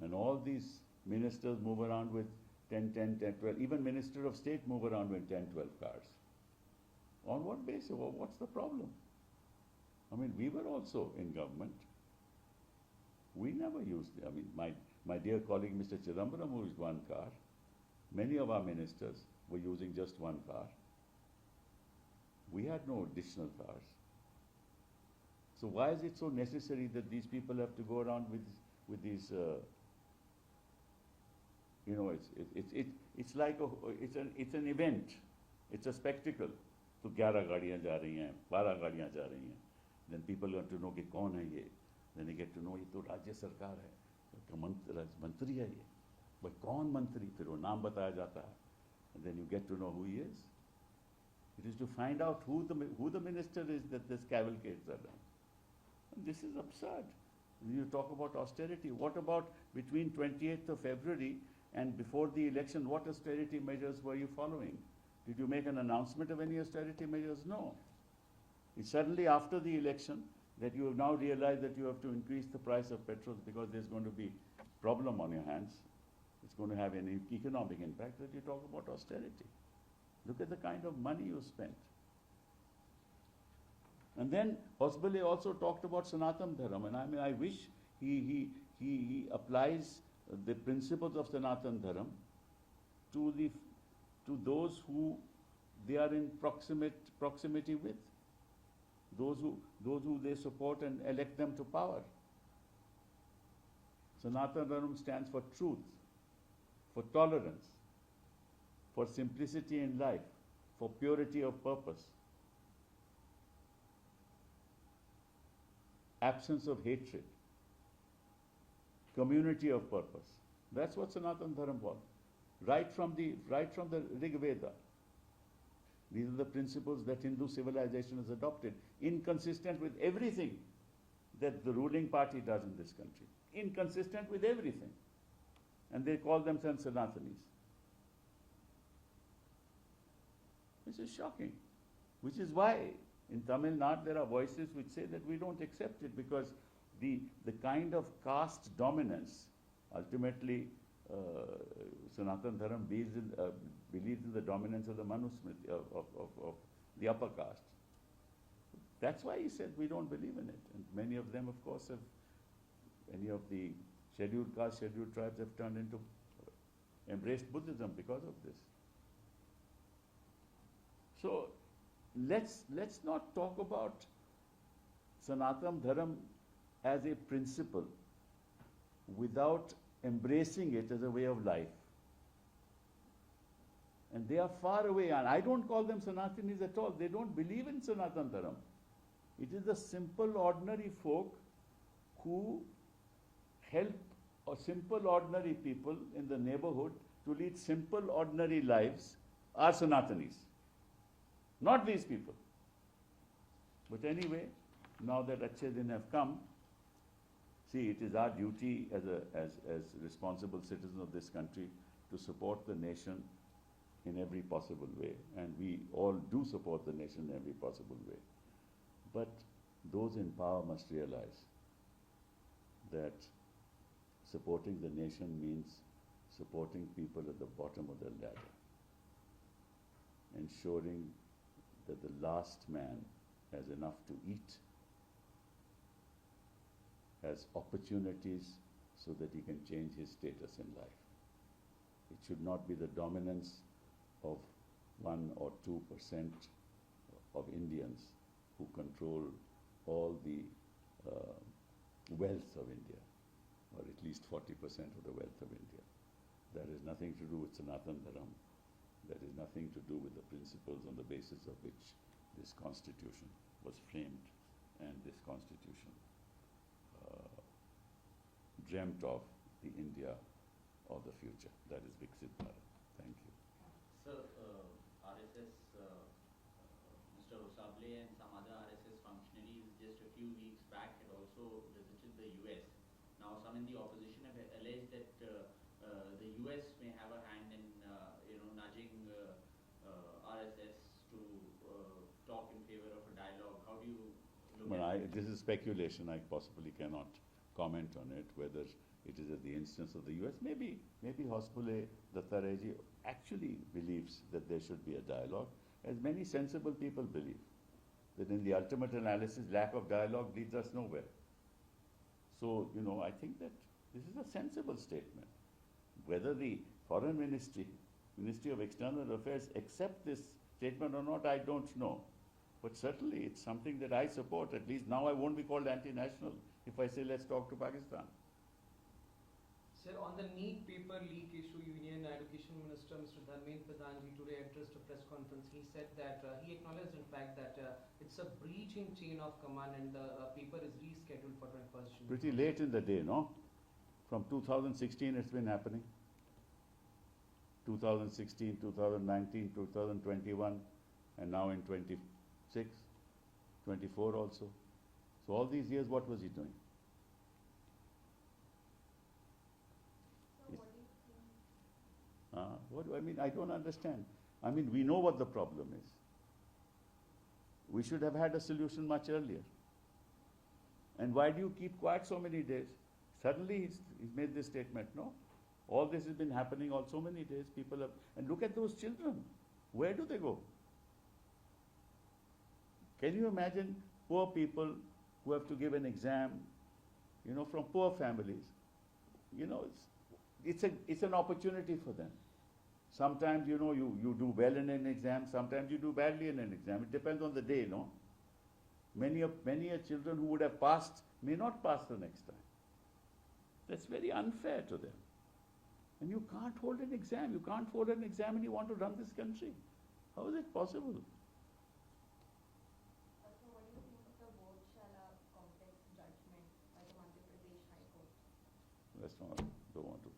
And all these ministers move around with 10, 10, 10, 12. Even Minister of State move around with 10, 12 cars. On what basis? Well, what's the problem? I mean, we were also in government. We never used, I mean, my dear colleague Mr. Chidambaram used one car. Many of our ministers were using just one car. We had no additional cars. So why is it so necessary that these people have to go around with these? You know, it's like it's an event. It's a spectacle. तो 11 गाड़ियाँ जा रही हैं, 12 गाड़ियाँ जा रही हैं. Then people want to know कि कौन है ये. Then they get to know ये तो राज्य सरकार है, तो मंत्री है ये. भाई कौन मंत्री? फिर वो नाम बताया जाता है. And then you get to know who he is. It is to find out who the minister is that this cavalcades are done. And this is absurd. You talk about austerity. What about between 28th of February and before the election? What austerity measures were you following? Did you make an announcement of any austerity measures? No. It's suddenly after the election that you have now realized that you have to increase the price of petrol because there's going to be problem on your hands. It's going to have an economic impact that you talk about austerity. Look at the kind of money you spent. And then Hosbale also talked about Sanatan Dharam, and I mean, I wish he applies the principles of Sanatan Dharam to those who they are in proximity with, those who they support and elect them to power. Sanatan Dharam stands for truth, for tolerance, for simplicity in life, for purity of purpose, absence of hatred, community of purpose. That's what Sanatan Dharam was. Right from the Rig Veda. These are the principles that Hindu civilization has adopted, inconsistent with everything that the ruling party does in this country. Inconsistent with everything. And they call themselves Sanatanis. This is shocking. Which is why in Tamil Nadu there are voices which say that we don't accept it because the kind of caste dominance, ultimately Sanatan Dharam believes in the dominance of the Manusmriti, of the upper caste. That's why he said we don't believe in it. And many of them, of course, any of the scheduled castes, scheduled tribes have turned into, embraced Buddhism because of this. So let's not talk about Sanatan Dharam as a principle without embracing it as a way of life. And they are far away, and I don't call them Sanatanis at all. They don't believe in Sanatan Dharam. It is the simple, ordinary folk who help simple, ordinary people in the neighborhood to lead simple, ordinary lives are Sanatanis. Not these people. But anyway, now that Achhe Din have come, see, it is our duty as responsible citizens of this country to support the nation in every possible way. And we all do support the nation in every possible way. But those in power must realize that supporting the nation means supporting people at the bottom of the ladder, ensuring that the last man has enough to eat, has opportunities so that he can change his status in life. It should not be the dominance of 1 or 2% of Indians who control all the wealth of India, or at least 40% of the wealth of India. That has nothing to do with Sanatan Dharam. That has nothing to do with the principles on the basis of which this constitution was framed and this constitution dreamt of the India of the future. That is Viksit Bharat. Thank you. Sir, RSS, Mr. Hosable and some other RSS functionaries just a few weeks back had also visited the US. Now some in the opposition have alleged that the US may have a hand in nudging RSS to talk in favor of a dialogue. How do you look at This is speculation. I possibly cannot comment on it, whether it is at the instance of the US. Maybe Hospole Dattareji actually believes that there should be a dialogue, as many sensible people believe, that in the ultimate analysis, lack of dialogue leads us nowhere. So, I think that this is a sensible statement. Whether the Foreign Ministry, Ministry of External Affairs, accept this statement or not, I don't know. But certainly it's something that I support. At least now I won't be called anti-national if I say let's talk to Pakistan. Sir, on the NEET paper leak issue, Union Education Minister Mr. Dharmendra Pradhanji today addressed a press conference. He said that he acknowledged in fact that it's a breach in chain of command and the paper is rescheduled for 21st June. Pretty late in the day, no? From 2016 it's been happening. 2016, 2019, 2021, and now in 26, 24 also. So all these years, what was he doing? So what do you think? I mean, I don't understand. I mean, we know what the problem is. We should have had a solution much earlier. And why do you keep quiet so many days? Suddenly he's made this statement, no? All this has been happening all so many days. People have, and look at those children. Where do they go? Can you imagine poor people who have to give an exam, from poor families? It's an opportunity for them. Sometimes, you do well in an exam, sometimes you do badly in an exam. It depends on the day, no? Many children who would have passed may not pass the next time. That's very unfair to them. And you can't hold an exam. You can't hold an exam and you want to run this country. How is it possible? So what do you think of the Bodhshala complex judgment by the Madhya Pradesh High Court? Don't want to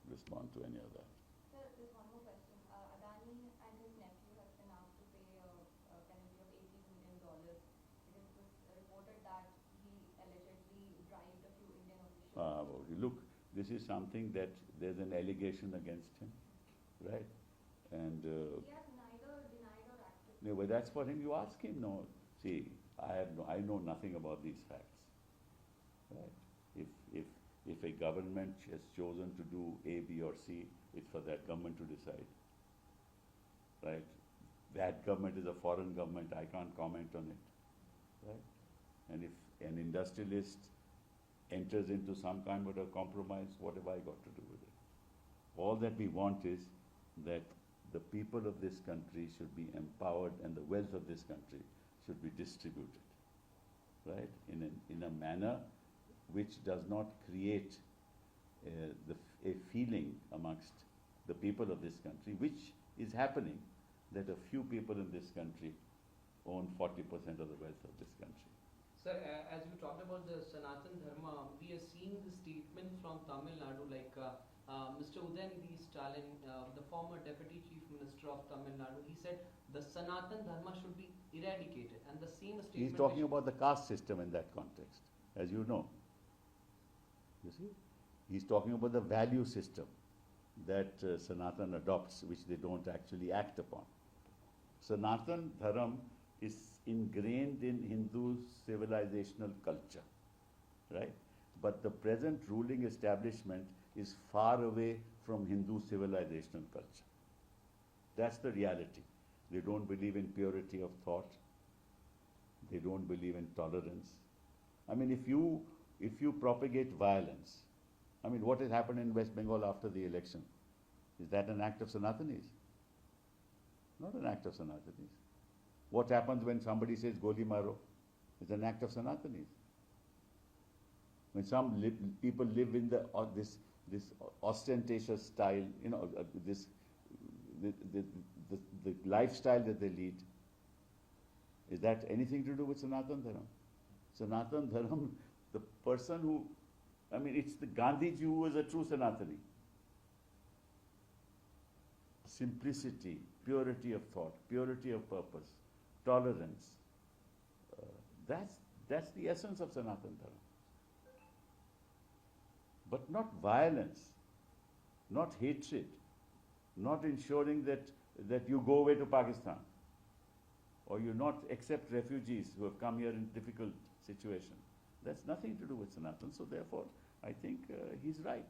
respond to any of that. Sir, there's one more question. Adani and his nephew have been asked to pay a penalty of $18 million because it was reported that he allegedly bribed a few Indian officials. Look, this is something that there's an allegation against him, right? And He has neither denied or acted. no, but that's for him. You ask him. No, see, I know nothing about these facts, right? If a government has chosen to do A, B, or C, it's for that government to decide, right? That government is a foreign government. I can't comment on it, right? And if an industrialist enters into some kind of a compromise, what have I got to do with it? All that we want is that the people of this country should be empowered and the wealth of this country should be distributed, right? In a manner which does not create a feeling amongst the people of this country, which is happening, that a few people in this country own 40% of the wealth of this country. Sir, as you talked about the Sanatan Dharma, we are seeing the statement from Tamil Nadu, like Mr. Udayanidhi Stalin, the former Deputy Chief Minister of Tamil Nadu, he said the Sanatan Dharma should be eradicated, and the same statement. He's talking about the caste system in that context, as you know. You see? He's talking about the value system that Sanatan adopts, which they don't actually act upon. Sanatan Dharma is ingrained in Hindu civilizational culture, right? But the present ruling establishment is far away from Hindu civilizational culture. That's the reality. They don't believe in purity of thought. They don't believe in tolerance. I mean, if you propagate violence, I mean, what has happened in West Bengal after the election? Is that an act of Sanatanis? Not an act of Sanatanis. What happens when somebody says Goli Maro? It's an act of Sanatanis. When some people live in this ostentatious style, the lifestyle that they lead, is that anything to do with Sanatan Dharma? Sanatan Dharma, the person who, it's the Gandhiji who was a true Sanatani. Simplicity, purity of thought, purity of purpose, tolerance. That's the essence of Sanatan Dharma. But not violence, not hatred, not ensuring that you go away to Pakistan, or you not accept refugees who have come here in difficult situation. That's nothing to do with Sanatan. So therefore, I think he's right.